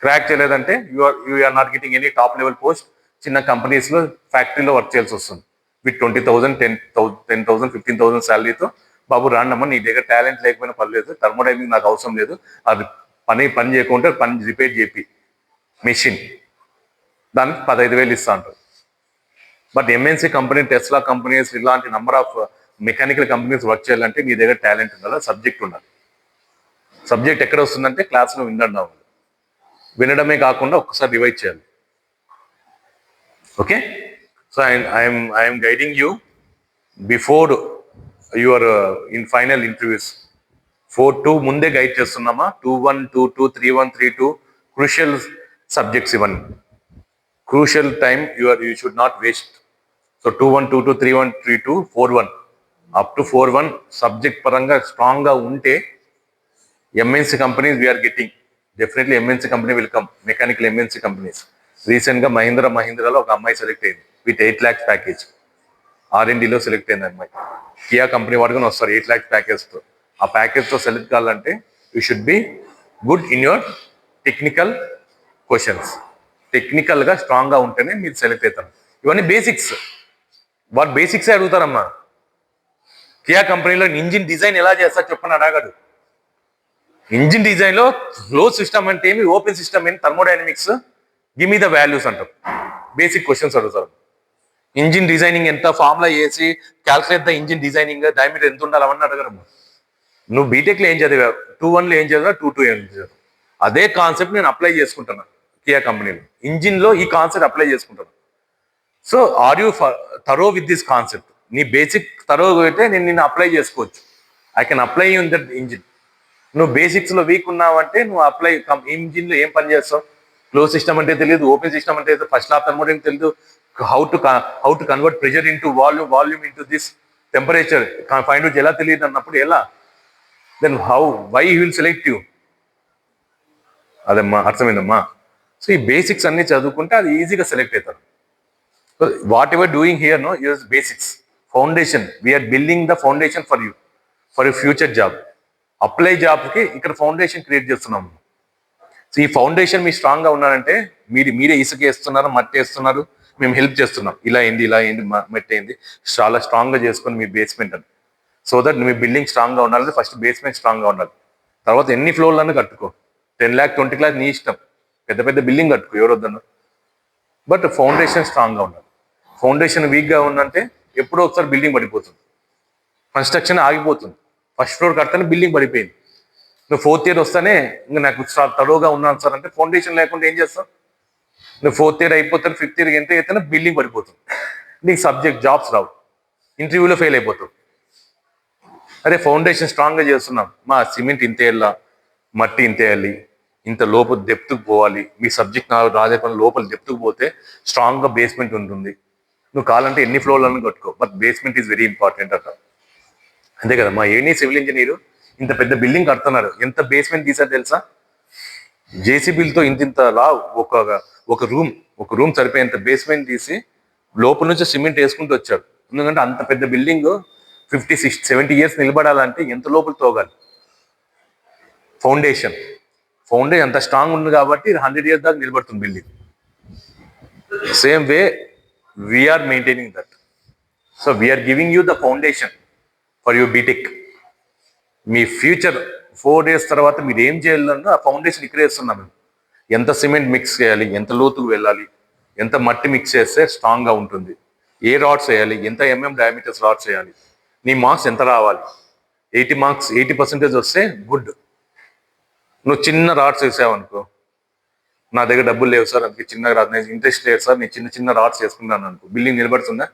Speaker 1: Crack చేయలేదంటే you are not getting any top level post. చిన్న companies లో ఫ్యాక్టరీలో work చేయాల్సి వస్తుంది. With 20,000, 10,000, 15,000 శాలరీతో బాబు రాండమ్మా, నీ దగ్గర టాలెంట్ లేకపోయినా పర్లేదు, థర్మోడైనమిక్ నాకు అవసరం లేదు, అది పని చేయకుంటే పని రిపేర్ చేపి మెషిన్, దానికి 15,000 ఇస్తా అంటారు. But MNC company, Tesla companies, ఇలాంటి number of mechanical companies work చేయాలంటే నీ దగ్గర టాలెంట్ ఉండాలి, సబ్జెక్ట్ ఉండాలి. సబ్జెక్ట్ ఎక్కడ వస్తుందంటే క్లాస్లో వినడమే కాకుండా ఒక్కసారి రివైజ్ చేయాలి. Okay, so I am guiding you before your in final interviews. 4-2 ముందే గైడ్ చేస్తున్నామా, 2-1, 2-2, 3-1, 3-2 crucial subjects. ఇవన్నీ crucial time you should not waste. So 2-1, 2-2, 3-1, 3-2, 4-1 up to 4-1 subject పరంగా స్ట్రాంగ్ గా ఉంటే MNC companies we are getting, definitely MNC company will come, mechanical MNC companies. Recent గా మహీంద్రాలో ఒక అమ్మాయి సెలెక్ట్ అయింది విత్ 8 lakhs ప్యాకేజ్. R&Dలో సెలెక్ట్ అయింది అమ్మాయి. కియా కంపెనీ వాడుకొని వస్తారు 8 lakhs ప్యాకేజ్తో. ఆ ప్యాకేజ్తో సెలెక్ట్ కావాలంటే you should be good in your technical questions. టెక్నికల్గా స్ట్రాంగ్గా ఉంటేనే మీరు సెలెక్ట్ అవుతారు. ఇవన్నీ బేసిక్స్. వాళ్ళు బేసిక్సే అడుగుతారమ్మా. కియా కంపెనీలో ఇంజిన్ డిజైన్ ఎలా చేస్తారు చెప్పని అడగడు. ఇంజిన్ డిజైన్లో క్లోజ్ సిస్టమ్ అంటే ఏమి, ఓపెన్ సిస్టమ్ ఏంటి, thermodynamics, give me the values అంటారు. బేసిక్ క్వశ్చన్స్ అడుగుతారు. ఇంజిన్ డిజైనింగ్ ఎంత, ఫార్ములా వేసి calculate the engine designing, diameter ఎంత ఉండాలి అవన్నీ అడగరమ్మా. నువ్వు బీటెక్లో ఏం చదివావు, 2-1లో ఏం చదివా, 2-2 ఏం చదివావు, అదే కాన్సెప్ట్ నేను అప్లై చేసుకుంటాను కియా కంపెనీలో. ఇంజిన్లో ఈ కాన్సెప్ట్ అప్లై చేసుకుంటాను. So are you thorough with this concept? నీ బేసిక్ థరో అయితే నేను అప్లై చేసుకోవచ్చు. I can apply in that engine. నువ్వు బేసిక్స్లో వీక్ ఉన్నావంటే నువ్వు అప్లై ఇంజిన్లో ఏం పని చేస్తావు? క్లోజ్ సిస్టమ్ అంటే తెలియదు, ఓపెన్ సిస్టమ్ అంటే ఫస్ట్ లా థర్మోడైనమిక్స్ తెలియదు, how to convert pressure into volume into this temperature find out ఎలా తెలియదు అన్నప్పుడు ఎలా then why he will select you అదమ్మా అర్థమైందమ్మా. సో ఈ బేసిక్స్ అన్ని చదువుకుంటే అది ఈజీగా సెలెక్ట్ అవుతారు. Whatever doing here no use basics foundation we are building the foundation for you for you future job. Apply జాబ్కి ఇక్కడ ఫౌండేషన్ క్రియేట్ చేస్తున్నాము. సో ఈ ఫౌండేషన్ మీ స్ట్రాంగ్గా ఉన్నారంటే మీరే ఇసుక వేస్తున్నారు, మట్టి వేస్తున్నారు, మేము హెల్ప్ చేస్తున్నాం. ఇలా ఏంది మట్టి ఏంది చాలా స్ట్రాంగ్గా చేసుకొని మీ బేస్మెంట్ అని. సో దట్ మీ బిల్డింగ్ స్ట్రాంగ్గా ఉండాలంటే ఫస్ట్ బేస్మెంట్ స్ట్రాంగ్గా ఉండాలి. తర్వాత ఎన్ని ఫ్లోర్లను కట్టుకో, 10 lakh 20 lakh నీ ఇష్టం, పెద్ద పెద్ద బిల్డింగ్ కట్టుకో, ఎవరు వద్దన్నారు. బట్ ఫౌండేషన్ స్ట్రాంగ్గా ఉండాలి. ఫౌండేషన్ వీక్గా ఉందంటే ఎప్పుడో ఒకసారి బిల్డింగ్ పడిపోతుంది, కన్స్ట్రక్షన్ ఆగిపోతుంది. ఫస్ట్ ఫ్లోర్ కడితేనే బిల్డింగ్ పడిపోయింది. నువ్వు 4th year వస్తానే ఇంకా నాకు తరువుగా ఉన్నాను సార్ అంటే ఫౌండేషన్ లేకుండా ఏం చేస్తావు? నువ్వు 4th year అయిపోతాను, 5th year ఎంత అయితేనే బిల్డింగ్ పడిపోతుంది. నీకు సబ్జెక్ట్ జాబ్స్ రావు, ఇంటర్వ్యూలో ఫెయిల్ అయిపోతావు. అదే ఫౌండేషన్ స్ట్రాంగ్గా చేస్తున్నాం, మా సిమెంట్ ఇంత వేయాలా, మట్టి ఇంత వేయాలి, ఇంత లోపల డెప్త్కి పోవాలి, మీ సబ్జెక్ట్ నాకు రాదే పని లోపల డెప్త్కి పోతే స్ట్రాంగ్గా బేస్మెంట్ ఉంటుంది. నువ్వు కావాలంటే ఎన్ని ఫ్లోర్లను కట్టుకో, but basement is very important అట. అంతే కదా మా ఏనీ సివిల్ ఇంజనీరు ఇంత పెద్ద బిల్డింగ్ కడుతున్నారు, ఎంత బేస్మెంట్ తీసారు తెలుసా? జేసీబీలతో ఇంత లా ఒక రూమ్ సరిపోయేంత బేస్మెంట్ తీసి లోపల నుంచి సిమెంట్ వేసుకుంటూ వచ్చాడు. ఎందుకంటే అంత పెద్ద బిల్డింగ్ 50, 60, 70 years నిలబడాలంటే ఎంత లోపల తోగాలి. ఫౌండేషన్ అంత స్ట్రాంగ్ ఉంది కాబట్టి 100 years దాకా నిలబడుతుంది building. Same way we are maintaining that. So we are giving you the foundation for your BTech. మీ ఫ్యూచర్ 4 days తర్వాత మీరు ఏం చేయాలన్నా ఆ ఫౌండేషన్ ఇక్కడ వేస్తున్నాం మేము. ఎంత సిమెంట్ మిక్స్ చేయాలి, ఎంత లోతుకు వెళ్ళాలి, ఎంత మట్టి మిక్స్ చేస్తే స్ట్రాంగ్గా ఉంటుంది, ఏ రాడ్స్ వేయాలి, ఎంత డయామీటర్స్ రాడ్స్ వేయాలి, నీ మార్క్స్ ఎంత రావాలి. 80 marks 80% వస్తే గుడ్. నువ్వు చిన్న రాడ్స్ వేసావనుకో, నా దగ్గర డబ్బులు లేవు సార్ అందుకే చిన్నగా రాదు, నేను ఇంట్రెస్ట్ లేదు సార్ నేను చిన్న రాడ్స్ వేసుకున్నాను అనుకో, బిల్డింగ్ నిలబడుతుందా?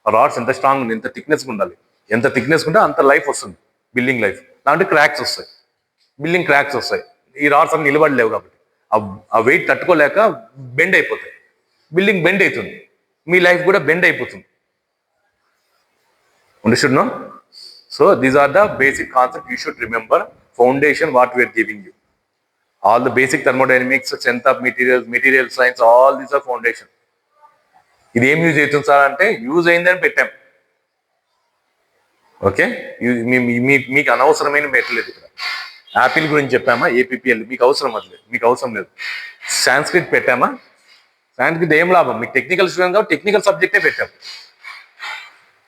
Speaker 1: ఆ రాడ్స్ ఎంత స్ట్రాంగ్ ఉంది, ఎంత థిక్నెస్గా ఉండాలి, ఎంత థిక్నెస్ ఉంటే అంత లైఫ్ వస్తుంది బిల్డింగ్ లైఫ్. దాంట్లో క్రాక్స్ వస్తాయి, బిల్డింగ్ క్రాక్స్ వస్తాయి. ఈ రాడ్స్ అన్ని నిలబడలేవు కాబట్టి ఆ వెయిట్ తట్టుకోలేక బెండ్ అయిపోతాయి, బిల్డింగ్ బెండ్ అవుతుంది, మీ లైఫ్ కూడా బెండ్ అయిపోతుంది. Understood, no? So these are the basic concepts you should remember. Foundation, what we are giving you. All the basic thermodynamics, strength of materials, material science, all these are foundation. ఇది ఏం use అవుతుంది sir అంటే use అయిందని పెట్టాం. Okay, మీకు అనవసరమైన పెట్టలేదు ఇక్కడ. యాపిల్ గురించి చెప్పామా, ఏపీఎల్ మీకు అవసరం లేదు, మీకు అవసరం లేదు. సాంస్క్రిట్ పెట్టామా, సాంస్క్రిట్ ఏం లాభం, మీకు టెక్నికల్ స్టూడెంట్ కాబట్టి టెక్నికల్ సబ్జెక్టే పెట్టాం.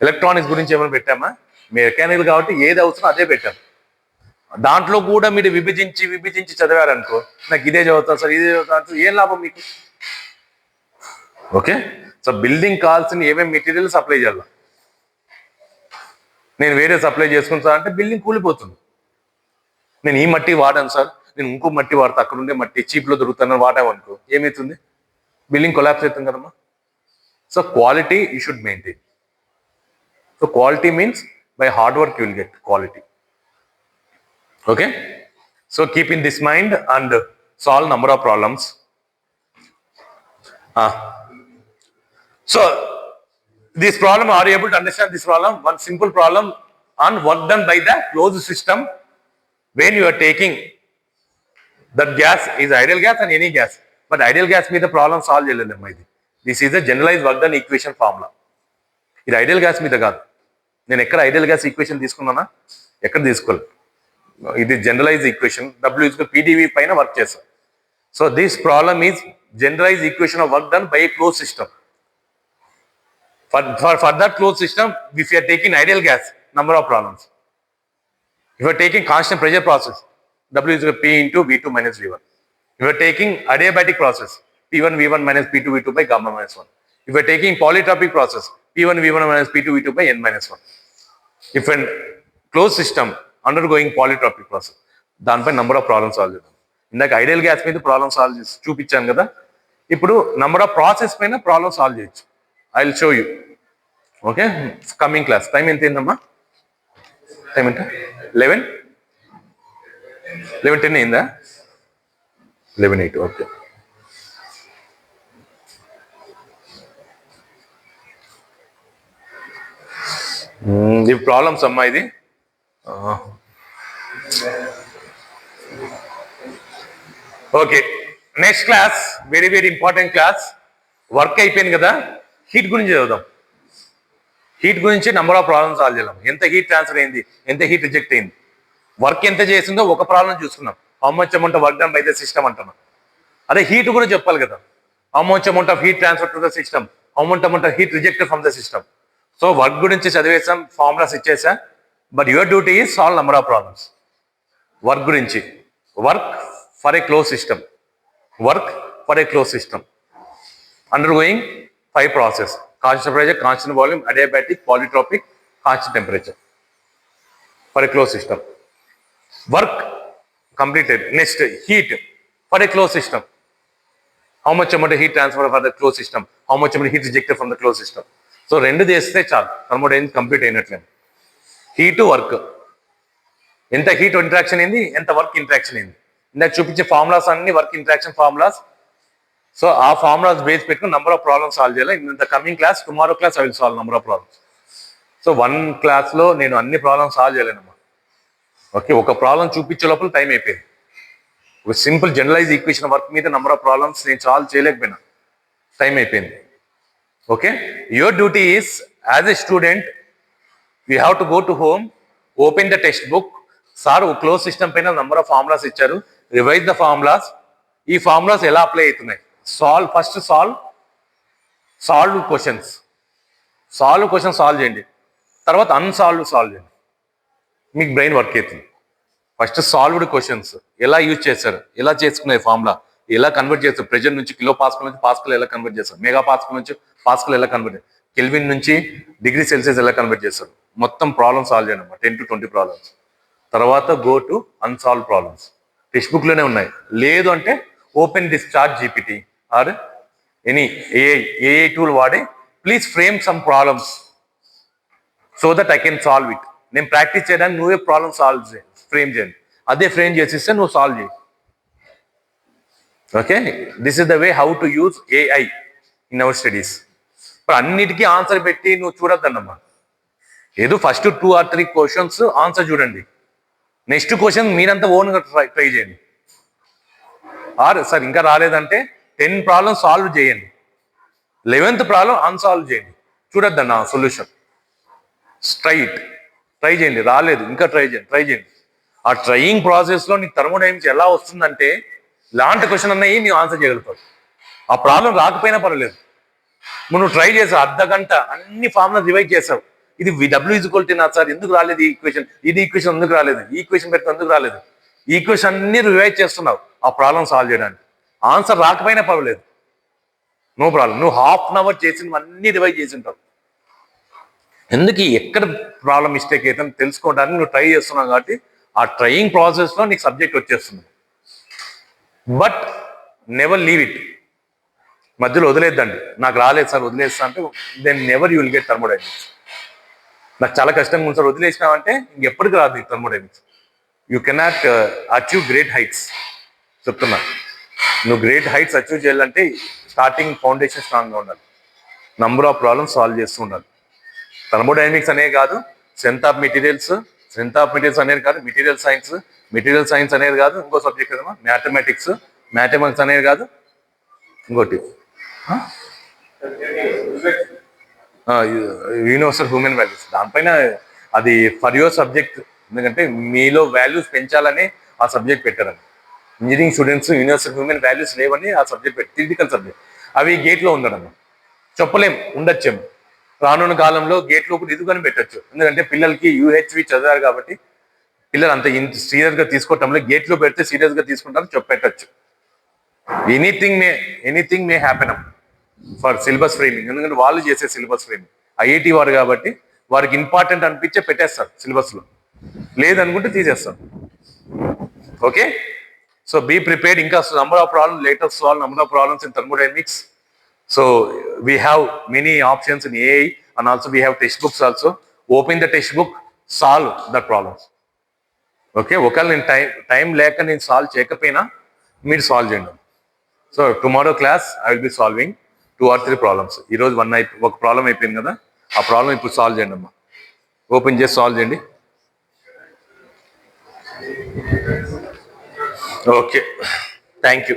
Speaker 1: ఎలక్ట్రానిక్స్ గురించి ఏమైనా పెట్టామా, మెకానికల్ కాబట్టి ఏది అవసరం అదే పెట్టాం. దాంట్లో కూడా మీరు విభజించి చదివారనుకో, నాకు ఇదే చదువుతాను సార్ ఇదే చదువుతాను, ఏం లాభం మీకు? ఓకే, సో బిల్డింగ్ కావాల్సిన ఏమేమి మెటీరియల్స్ అప్లై చేయాలి. నేను వేరే సప్లై చేసుకుని సార్ అంటే బిల్డింగ్ కూలిపోతుంది. నేను ఈ మట్టి వాడాను సార్, నేను ఇంకో మట్టి వాడతా, అక్కడ ఉండే మట్టి చీప్లో దొరుకుతాను వాడామనుకో, ఏమవుతుంది? బిల్డింగ్ కొలాప్స్ అవుతుంది కదమ్మా. So quality you should maintain. So quality means by hard work you will get quality. Okay, so keep in this mind and solve number of problems. So this problem, are you able to understand this problem? One simple problem on work done by the closed system when you are taking that gas is ideal gas and any gas, but ideal gas మీద problem solve చేయలేము. This is a generalized work done equation formula. ఇది ideal gas మీద కాదు. నేను ఎక్కడ ideal gas equation తీసుకున్నానా, ఎక్కడ తీసుకోలేదు. ఇది జనరలైజ్ ఈక్వేషన్, WPdV పైన వర్క్ చేస్తాం. So this problem is generalize equation of work done by a close system. For that closed system, if you are taking ideal gas, number of problems. If you are taking constant pressure process, W is P into V2 minus V1. If you are taking adiabatic process, P1 V1 minus P2 V2 by gamma minus 1. If you are taking polytropic process, P1 V1 minus P2 V2 by n minus 1. If a closed system undergoing polytropic process, దానిపై number of problems solve చేద్దాం. ఇందాక ideal gas మీద problem solve చేసి చూపించాను కదా, ఇప్పుడు number of process పైన problem solve చేయొచ్చు. I will show you. Okay, coming class. Time ఎంత అయిందమ్మా? టైం ఎంత? 11:10 అయిందా? 11:08. ఓకే. ఇవి ప్రాబ్లమ్స్ అమ్మా ఇది. Okay, next class very very important class. Work అయిపోయింది కదా, హీట్ గురించి చదువుదాం. హీట్ గురించి నెంబర్ ఆఫ్ ప్రాబ్లమ్స్ సాల్వ్ చేద్దాం. ఎంత హీట్ ట్రాన్స్ఫర్ అయింది, ఎంత హీట్ రిజెక్ట్ అయింది, వర్క్ ఎంత చేసిందో ఒక ప్రాబ్లం చూసుకున్నాం. How much amount work done by the system అంటున్నాం. అదే హీట్ కూడా చెప్పాలి కదా, how much amount of heat transfer to the system, how much amount of heat rejected from the system. So work గురించి చదివేసాం, ఫార్ములాస్ ఇచ్చేసా. But your duty is solve number of problems. Work గురించి, work for a close system, work for a close system undergoing 5 process: constant pressure, constant volume, adiabatic, polytropic, constant temperature for a closed system. Work completed. Next, heat for a closed system. How much amount of heat transfer for the closed system, how much amount of heat rejected from the closed system. So రెండు చేస్తే చాలు, thermodynamics complete అయినట్లే. Heat, work, ఎంత heat interaction అయింది, ఎంత work interaction అయింది. ఇందాక చూపించే formulas అన్ని వర్క్ ఇంట్రాక్షన్ ఫార్ములాస్. సో ఆ ఫార్ములాస్ బేస్ పెట్టుకుని నెంబర్ ఆఫ్ ప్రాబ్లమ్స్ సాల్వ్ చేయాలి. In the coming class, tomorrow class I will solve number of problems. So 1 క్లాస్లో నేను అన్ని ప్రాబ్లమ్స్ సాల్వ్ చేయలేనమ్మా. ఓకే, ఒక ప్రాబ్లం చూపించే లోపల టైం అయిపోయింది. ఒక సింపుల్ జనరలైజ్ ఈక్వేషన్ వర్క్ మీద నెంబర్ ఆఫ్ ప్రాబ్లమ్స్ నేను సాల్వ్ చేయలేకపోయినా, టైం అయిపోయింది. Okay, your duty is as a student, you have to go to home, open the text book. Sir close system పైన number of formulas ఇచ్చారు, revise the formulas. ఈ formulas ఎలా apply అవుతున్నాయి, first solve questions solve చేయండి. తర్వాత solve చేయండి, మీకు brain work అవుతుంది. ఫస్ట్ సాల్వ్డ్ క్వశ్చన్స్ ఎలా యూజ్ చేశారు, ఎలా చేసుకునే ఫార్ములా, ఎలా కన్వర్ట్ చేస్తారు, ప్రెజర్ నుంచి కిలో పాస్కల్ నుంచి పాస్కల్ ఎలా కన్వర్ట్ చేస్తారు, మెగా పాస్కల్ నుంచి పాస్కల్ ఎలా కన్వర్ట్ చేస్తారు, కెల్విన్ నుంచి డిగ్రీ సెల్సియస్ ఎలా కన్వర్ట్ చేస్తారు. మొత్తం ప్రాబ్లమ్ సాల్వ్ చేయండి అమ్మా, 10 to 20 ప్రాబ్లమ్స్. తర్వాత గో టు అన్సాల్వ్ ప్రాబ్లమ్స్, టెక్స్ట్ బుక్లోనే ఉన్నాయి. లేదు అంటే open this ChatGPT or any AI tool వాడి please frame some problems so that I can solve it. నేను ప్రాక్టీస్ చేయడానికి నువ్వే ప్రాబ్లమ్ ఫ్రేమ్ చేయండి, అదే ఫ్రేమ్ చేసిస్తే నువ్వు సాల్వ్ చేయి. Okay, this is the way how to use AI in our studies. ఇప్పుడు అన్నిటికీ ఆన్సర్ పెట్టి నువ్వు చూడొద్దన్నమ్మా. ఏదో ఫస్ట్ 2 or 3 క్వశ్చన్స్ ఆన్సర్ చూడండి, నెక్స్ట్ క్వశ్చన్ మీరంతా ఓన్గా ట్రై చేయండి. ఆర్ సార్ ఇంకా రాలేదంటే 10 ప్రాబ్లమ్స్ సాల్వ్ చేయండి, 11th ప్రాబ్లం అన్సాల్వ్ చేయండి, చూడొద్దన్న సొల్యూషన్. ట్రై చేయండి, రాలేదు ఇంకా ట్రై చేయండి. ఆ ట్రయింగ్ ప్రాసెస్లో నీకు థర్మోడైనమిక్స్ ఎలా వస్తుందంటే ఇలాంటి క్వశ్చన్ అన్నవి నీవు ఆన్సర్ చేయగలుగుతావు. ఆ ప్రాబ్లం రాకపోయినా పర్వాలేదు, నువ్వు ట్రై చేసావు, అర్ధగంట అన్ని ఫార్ములా రివైజ్ చేసావు. ఇది W నా సార్ ఎందుకు రాలేదు, ఈ ఈక్వేషన్ ఎందుకు రాలేదు, ఈ ఈక్వేషన్ పెడితే ఎందుకు రాలేదు, ఈ ఈక్వేషన్ అన్ని రివైజ్ చేస్తున్నావు ఆ ప్రాబ్లం సాల్వ్ చేయడానికి. ఆన్సర్ రాకపోయినా పర్వాలేదు, నో ప్రాబ్లం. నువ్వు ½ an hour చేసినవన్నీ రివైజ్ చేసి ఉంటావు. ఎందుకు ఎక్కడ ప్రాబ్లం మిస్టేక్ అయితే తెలుసుకోవడానికి నువ్వు ట్రై చేస్తున్నావు కాబట్టి ఆ ట్రయింగ్ ప్రాసెస్లో నీకు సబ్జెక్ట్ వచ్చేస్తుంది. బట్ నెవర్ లీవ్ ఇట్, మధ్యలో వదిలేద్దండి. నాకు రాలేదు సార్ వదిలేస్తా అంటే then never you will get thermodynamics. నాకు చాలా కష్టంగా ఉంది సార్ వదిలేసినావంటే ఇంకెప్పటికి రాదు నీకు thermodynamics. You cannot achieve great heights. చెప్తున్నా, నువ్వు గ్రేట్ హైట్స్ అచీవ్ చేయాలంటే స్టార్టింగ్ ఫౌండేషన్ స్ట్రాంగ్గా ఉండాలి, నంబర్ ఆఫ్ ప్రాబ్లమ్స్ సాల్వ్ చేస్తూ ఉండాలి. థర్మోడైనమిక్స్ అనేది కాదు, స్ట్రెంత్ ఆఫ్ మెటీరియల్స్ అనేది కాదు, మెటీరియల్ సైన్స్ అనేది కాదు, ఇంకో సబ్జెక్ట్ కదమ్మా మ్యాథమెటిక్స్ అనేది కాదు, ఇంకోటి యూనివర్సల్ హ్యూమన్ వాల్యూస్. దానిపైన అది ఫర్ యువర్ సబ్జెక్ట్, ఎందుకంటే మీలో వాల్యూస్ పెంచాలని ఆ సబ్జెక్ట్ పెట్టారని. Engineering students universal human values లేవని ఆ సబ్జెక్ట్ పెట్టి థియరిటికల్ సబ్జెక్ట్ అవి గేట్లో ఉండడం చెప్పలేం, ఉండొచ్చేమో రానున్న కాలంలో గేట్లో కూడా ఇదిగానే పెట్టచ్చు. ఎందుకంటే పిల్లలకి యూహెచ్వి చదివారు కాబట్టి పిల్లలు అంత సీరియస్గా తీసుకోవటంలో గేట్లో పెడితే సీరియస్గా తీసుకుంటారు, చెప్పెట్టచ్చు. Anything may happen for syllabus framing. ఎందుకంటే వాళ్ళు చేసే సిలబస్ ఫ్రేమింగ్ ఐఐటి వారు కాబట్టి వారికి ఇంపార్టెంట్ అనిపించే పెట్టేస్తారు సిలబస్లో, లేదనుకుంటే తీసేస్తారు. Okay, so be prepared. ఇంకా number of problems, latest solve number of problems in thermodynamics. So we have many options in AI and also we have textbooks also. Open the textbook, solve the problems. Okay, ఒకవేళ నేను time లేక నేను solve చేయకపోయినా మీరు solve చేయండి. So tomorrow class I will be solving 2 or 3 problems. ఈరోజు ఒక problem అయిపోయింది కదా, ఆ ప్రాబ్లం ఇప్పుడు సాల్వ్ చేయండి అమ్మా. ఓపెన్ చేసి సాల్వ్ చేయండి. Okay, thank you.